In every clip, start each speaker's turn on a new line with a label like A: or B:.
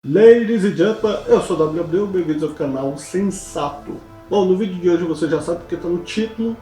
A: Ladies and gentlemen, eu sou o WW, bem-vindos ao canal Sensato. Bom, no vídeo de hoje você já sabe porque está no título,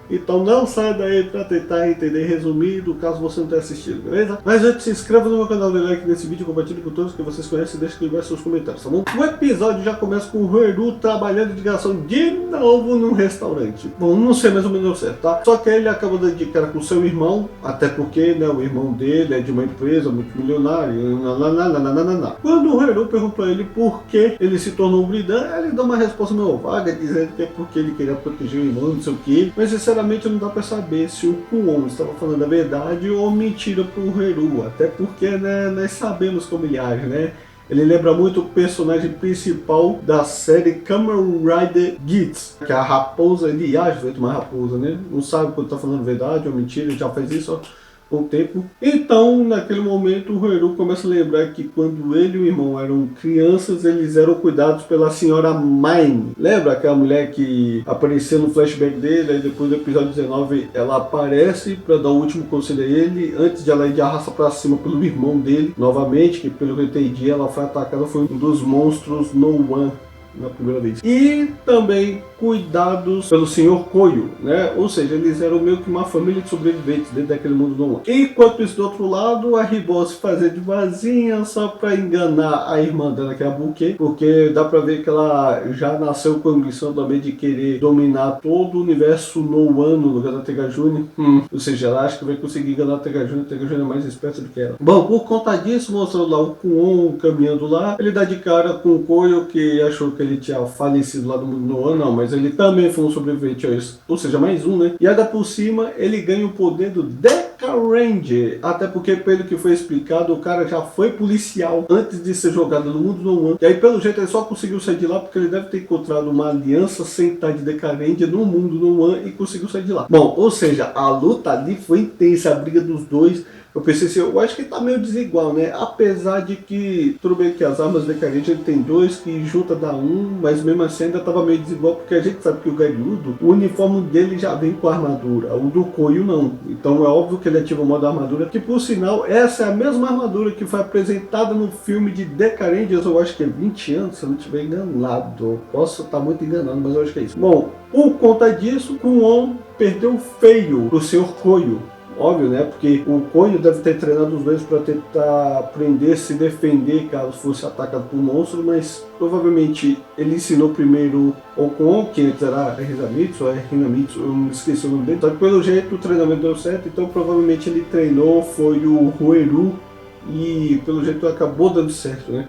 A: então não saia daí para tentar entender resumido, caso você não tenha assistido, beleza? Mas antes, se inscreva no meu canal, dê like nesse vídeo, compartilhe com todos que vocês conhecem e deixe aqui embaixo seus comentários, tá bom? O episódio já começa com o Rueru trabalhando de garçom de novo num restaurante. Bom, não sei mais ou menos certo, tá? Só que ele acaba dando de cara com seu irmão, até porque, né, o irmão dele é de uma empresa multimilionária, Quando o Rueru pergunta pra ele por que ele se tornou bridão, ele dá uma resposta meio vaga, dizendo que é porque ele queria proteger o irmão, não sei o que, mas sinceramente não dá pra saber se o Kuon estava falando a verdade ou mentira pro Rueru, até porque, né, nós sabemos como ele age, né? Ele lembra muito o personagem principal da série Kamen Rider Geats, que é a raposa, ele age feito uma raposa, né? Não sabe quando tá falando verdade ou mentira, ele já faz isso com o tempo. Então, naquele momento, o Rueru começa a lembrar que quando ele e o irmão eram crianças, eles eram cuidados pela senhora Mine. Lembra aquela mulher que apareceu no flashback dele, aí depois do episódio 19 ela aparece para dar o último conselho a ele, antes de ela ir de arrasta para cima pelo irmão dele, novamente, que pelo que eu entendi, ela foi atacada, foi um dos monstros No One na primeira vez. E também cuidados pelo Sr. Koyo, né? Ou seja, eles eram meio que uma família de sobreviventes dentro daquele mundo do mundo. Enquanto isso, do outro lado, a Ribó se fazia de vazinha só pra enganar a irmã dela, que é a Buke, porque dá pra ver que ela já nasceu com a ambição também de querer dominar todo o universo no ano no lugar da Tegajune. Ou seja, ela acha que vai conseguir enganar a Tegajune é mais esperta do que ela. Bom, por conta disso, mostrando lá o Kuon caminhando lá, ele dá de cara com o Koyo, que achou que ele tinha falecido lá do mundo no ano, não, mas ele também foi um sobrevivente, ou seja, mais um, né? E ainda por cima, ele ganha o poder do Deca Ranger, até porque, pelo que foi explicado, o cara já foi policial antes de ser jogado no mundo no ano, e aí pelo jeito ele só conseguiu sair de lá porque ele deve ter encontrado uma aliança sem estar de Deca Ranger no mundo no ano e conseguiu sair de lá. Bom, ou seja, a luta ali foi intensa, a briga dos dois. Eu pensei assim, eu acho que tá meio desigual, né? Apesar de que, tudo bem que as armas de Decarente ele tem dois que junta dá um, mas mesmo assim ainda tava meio desigual, porque a gente sabe que o Garyudo, o uniforme dele já vem com armadura, o do Koyo não. Então é óbvio que ele ativa o modo armadura, que por sinal, essa é a mesma armadura que foi apresentada no filme de Decarente, eu acho que é 20 anos, se eu não estiver enganado. Posso estar muito enganado, mas eu acho que é isso. Bom, por conta disso, Kuon perdeu feio pro Sr. Koyo. Óbvio, né? Porque o Koyo deve ter treinado os dois para tentar aprender a se defender caso fosse atacado por um monstro, mas provavelmente ele ensinou primeiro o Kuon, que antes era Hisamitsu, ou Hinamitsu, eu me esqueci o nome dele. Só que pelo jeito o treinamento deu certo, então provavelmente ele treinou, foi o Rueru, e pelo jeito acabou dando certo, né?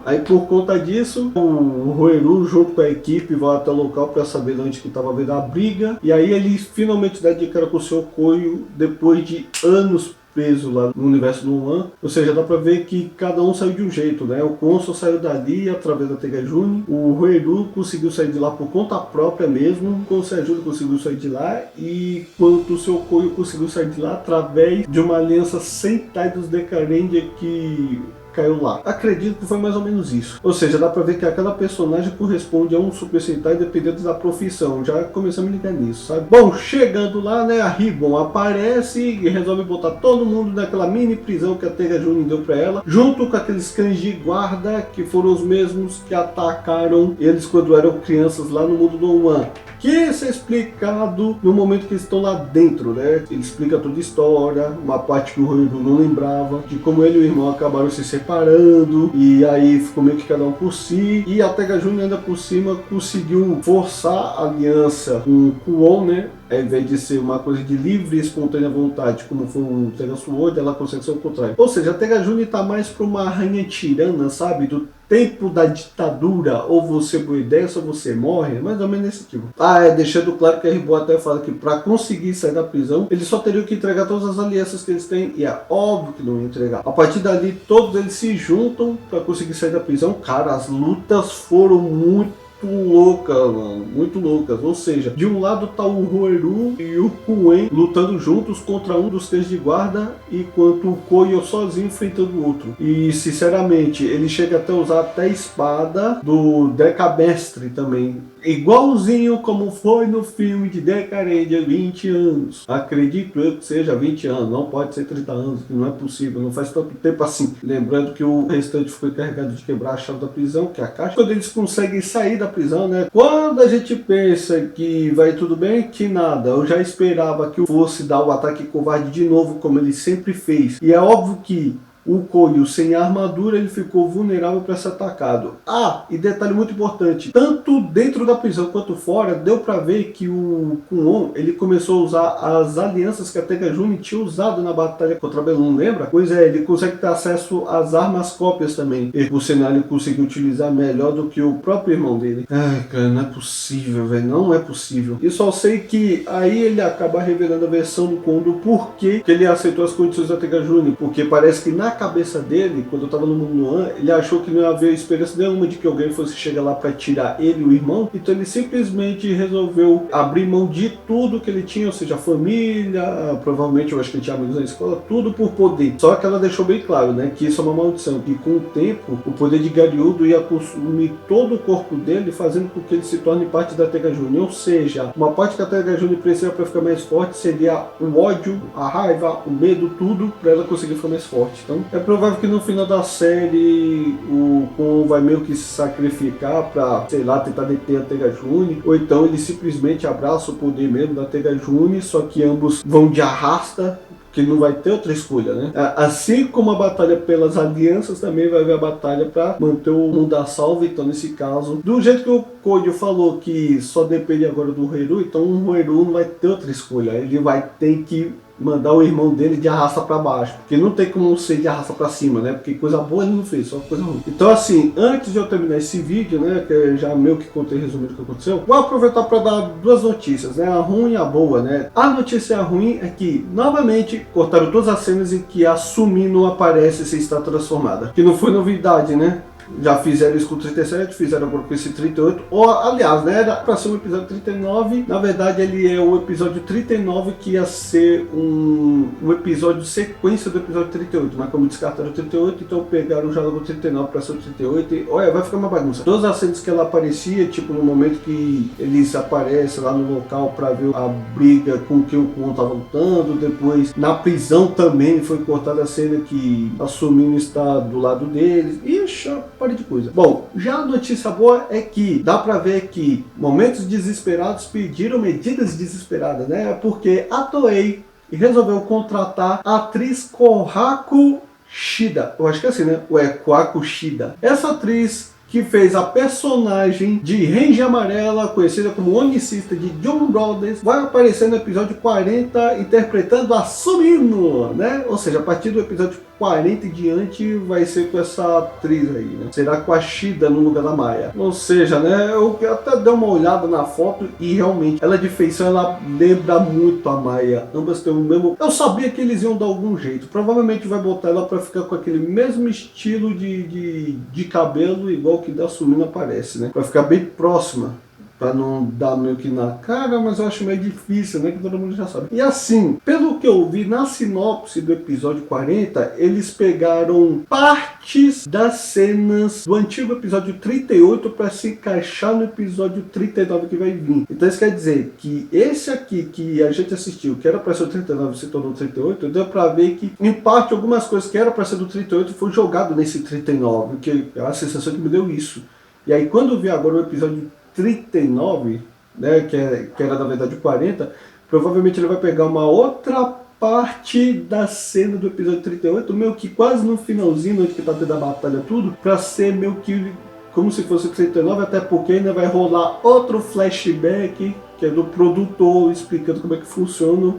A: Aí por conta disso, o Rueru junto com a equipe vai até o local para saber de onde que estava havendo a briga. E aí ele finalmente dá de cara com o seu Koyo depois de anos preso lá no universo do One. Ou seja, dá pra ver que cada um saiu de um jeito, né? O Kuon só saiu dali através da Tegajune, o Rueru conseguiu sair de lá por conta própria mesmo, com o Seijuro conseguiu sair de lá, e quanto o seu Koyo conseguiu sair de lá através de uma aliança Sentai dos Decarendia que caiu lá. Acredito que foi mais ou menos isso. Ou seja, dá pra ver que aquela personagem corresponde a um Super Sentai dependendo da profissão. Já começamos a ligar nisso, sabe? Bom, chegando lá, né, a Ribbon aparece e resolve botar todo mundo naquela mini prisão que a Tegajune deu pra ela, junto com aqueles cães de guarda que foram os mesmos que atacaram eles quando eram crianças lá no mundo do One. Que isso é explicado no momento que eles estão lá dentro, né? Ele explica toda a história, uma parte que o Rueru não lembrava, de como ele e o irmão acabaram se separando, e aí ficou meio que cada um por si, e a Tegajune ainda por cima conseguiu forçar a aliança com o Kuon, né? Ao invés de ser uma coisa de livre e espontânea vontade, como foi um Tegasword, ela consegue ser o contrário. Ou seja, a Tegajune tá mais pra uma rainha tirana, sabe? Do tempo da ditadura, ou você boa ideia, ou você morre, mais ou menos nesse tipo. Deixando claro que a Ribó até fala que para conseguir sair da prisão, eles só teriam que entregar todas as alianças que eles têm, e é óbvio que não iam entregar. A partir dali, todos eles se juntam para conseguir sair da prisão. Cara, as lutas foram muito louca, mano, muito loucas. Ou seja, de um lado tá o Roeru e o Kuen lutando juntos contra um dos cães de guarda, enquanto o Koyo sozinho enfrentando o outro. E sinceramente, ele chega até a usar até a espada do Decamestre também, igualzinho como foi no filme de Decarendia 20 anos. Acredito eu que seja 20 anos, não pode ser 30 anos, que não é possível, não faz tanto tempo assim. Lembrando que o restante foi carregado de quebrar a chave da prisão, que é a caixa. Quando eles conseguem sair da prisão, né? Quando a gente pensa que vai tudo bem, que nada. Eu já esperava que fosse dar o ataque covarde de novo, como ele sempre fez. E é óbvio que o Koyo sem armadura, ele ficou vulnerável para ser atacado. Ah, e detalhe muito importante, tanto dentro da prisão quanto fora, deu para ver que o Kuon, ele começou a usar as alianças que a Tegajuni tinha usado na batalha contra Belum, lembra? Pois é, ele consegue ter acesso às armas cópias também. E por sinal, ele conseguiu utilizar melhor do que o próprio irmão dele. Ai, cara, não é possível, velho, não é possível. E só sei que aí ele acaba revelando a versão do Kuon do porquê que ele aceitou as condições da Tegajuni, porque parece que na cabeça dele, quando eu tava no mundo Noan, ele achou que não ia haver esperança nenhuma de que alguém fosse chegar lá para tirar ele e o irmão, então ele simplesmente resolveu abrir mão de tudo que ele tinha, ou seja, a família, provavelmente eu acho que ele tinha amigos na escola, tudo por poder. Só que ela deixou bem claro, né, que isso é uma maldição, que com o tempo o poder de Garyudo ia consumir todo o corpo dele, fazendo com que ele se torne parte da Tegajuni, ou seja, uma parte que a Tegajuni precisa para ficar mais forte seria o ódio, a raiva, o medo, tudo para ela conseguir ficar mais forte. Então é provável que no final da série o Kon vai meio que se sacrificar pra, sei lá, tentar deter a Tegajuni, ou então ele simplesmente abraça o poder mesmo da Tegajuni, só que ambos vão de arrasta, que não vai ter outra escolha, né? Assim como a batalha pelas alianças, também vai haver a batalha para manter o mundo a salvo. Então, nesse caso, do jeito que o Koyo falou que só depende agora do Roeru, então o Roeru não vai ter outra escolha, ele vai ter que mandar o irmão dele de arrasta para baixo, porque não tem como ser de arrasta para cima, né? Porque coisa boa ele não fez, só coisa ruim. Então assim, antes de eu terminar esse vídeo, né, que eu já meio que contei resumido o que aconteceu, vou aproveitar para dar duas notícias, né, a ruim e a boa, né? A notícia ruim é que, novamente, cortaram todas as cenas em que a Sumi não aparece sem estar transformada, que não foi novidade, né? Já fizeram isso com 37, fizeram agora com esse 38, ou aliás, né, era pra ser um episódio 39, na verdade ele é o episódio 39 que ia ser um episódio sequência do episódio 38, mas como descartaram o 38, então pegaram já logo o 39 pra ser o 38, e olha, vai ficar uma bagunça. Todas as cenas que ela aparecia, tipo no momento que eles aparecem lá no local pra ver a briga com quem o Kon tava lutando, depois na prisão também foi cortada a cena que a Sumi está do lado deles, ixi, parede de coisa. Bom, já a notícia boa é que dá pra ver que momentos desesperados pediram medidas desesperadas, né? Porque a Toei resolveu contratar a atriz Kohako Shida. Eu acho que é assim, né? Ou é Kohako Shida. Essa atriz que fez a personagem de Ranger Amarela, conhecida como Onicista de John Brothers, vai aparecer no episódio 40 interpretando a Sumino, né? Ou seja, a partir do episódio 40 em diante vai ser com essa atriz aí, né? Será com a Shida no lugar da Maya. Ou seja, né? Eu até dei uma olhada na foto e realmente ela de feição ela lembra muito a Maya. Ambas têm o mesmo. Eu sabia que eles iam dar algum jeito. Provavelmente vai botar ela para ficar com aquele mesmo estilo de cabelo, igual que da Sumina aparece, né? Vai ficar bem próxima. Pra não dar meio que na cara, mas eu acho meio difícil, né? Que todo mundo já sabe. E assim, pelo que eu vi na sinopse do episódio 40, eles pegaram partes das cenas do antigo episódio 38 para se encaixar no episódio 39 que vai vir. Então isso quer dizer que esse aqui que a gente assistiu, que era para ser o 39 se tornou o 38, deu para ver que em parte algumas coisas que eram para ser do 38 foi jogado nesse 39, que é a sensação que me deu isso. E aí quando eu vi agora o episódio 39, né, que era na verdade o 40, provavelmente ele vai pegar uma outra parte da cena do episódio 38, meio que quase no finalzinho, onde que tá tendo a batalha tudo, pra ser meio que como se fosse o 39, até porque ainda vai rolar outro flashback, que é do produtor, explicando como é que funciona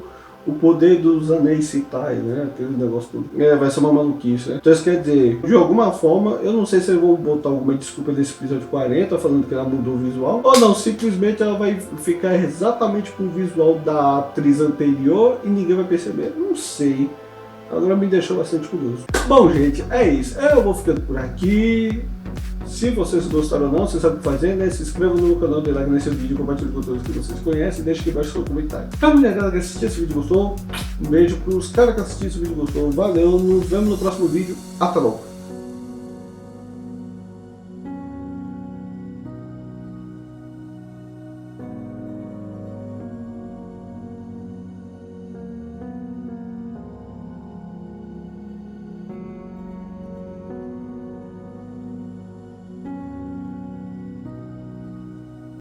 A: o poder dos anéis Sentai, né? Aquele negócio todo. Vai ser uma maluquice, né? Então isso quer dizer, de alguma forma, eu não sei se eu vou botar alguma desculpa desse episódio 40, falando que ela mudou o visual, ou não, simplesmente ela vai ficar exatamente com o visual da atriz anterior e ninguém vai perceber. Não sei. Agora me deixou bastante curioso. Bom, gente, é isso. Eu vou ficando por aqui. Se vocês gostaram ou não, vocês sabem o que fazer, né? Se inscreva no meu canal, dê like nesse vídeo, compartilhe com todos que vocês conhecem e deixe aqui embaixo seu comentário. Pra mulher galera que assistiu esse vídeo gostou, um beijo pros caras que assistiram esse vídeo gostou, valeu, nos vemos no próximo vídeo, até logo!